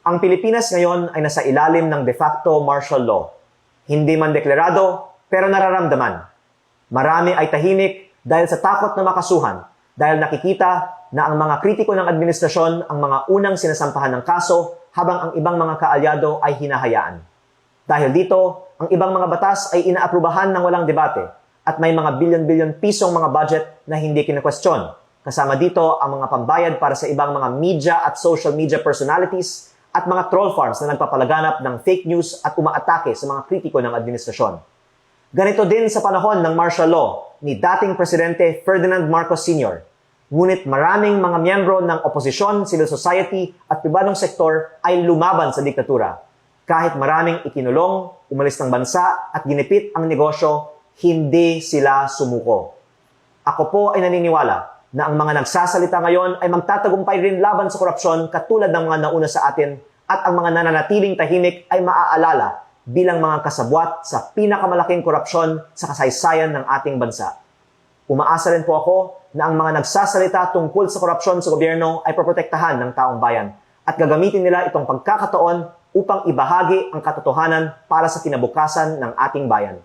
Ang Pilipinas ngayon ay nasa ilalim ng de facto martial law. Hindi man deklarado, pero nararamdaman. Marami ay tahimik dahil sa takot na makasuhan, dahil nakikita na ang mga kritiko ng administrasyon ang mga unang sinasampahan ng kaso habang ang ibang mga kaalyado ay hinahayaan. Dahil dito, ang ibang mga batas ay inaaprubahan ng walang debate at may mga bilyon-bilyon pisong mga budget na hindi kinakwestiyon. Kasama dito ang mga pambayad para sa ibang mga media at social media personalities at mga troll farms na nagpapalaganap ng fake news at umaatake sa mga kritiko ng administrasyon. Ganito din sa panahon ng martial law ni dating Presidente Ferdinand Marcos Sr. Ngunit maraming mga miyembro ng oposisyon, civil society at pribadong sektor ay lumaban sa diktatura. Kahit maraming ikinulong, umalis ng bansa at ginipit ang negosyo, hindi sila sumuko. Ako po ay naniniwala na ang mga nagsasalita ngayon ay magtatagumpay rin laban sa korupsyon katulad ng mga nauna sa atin at ang mga nananatiling tahimik ay maaalala bilang mga kasabwat sa pinakamalaking korupsyon sa kasaysayan ng ating bansa. Umaasa rin po ako na ang mga nagsasalita tungkol sa korupsyon sa gobyerno ay poprotektahan ng taong bayan at gagamitin nila itong pagkakataon upang ibahagi ang katotohanan para sa kinabukasan ng ating bayan.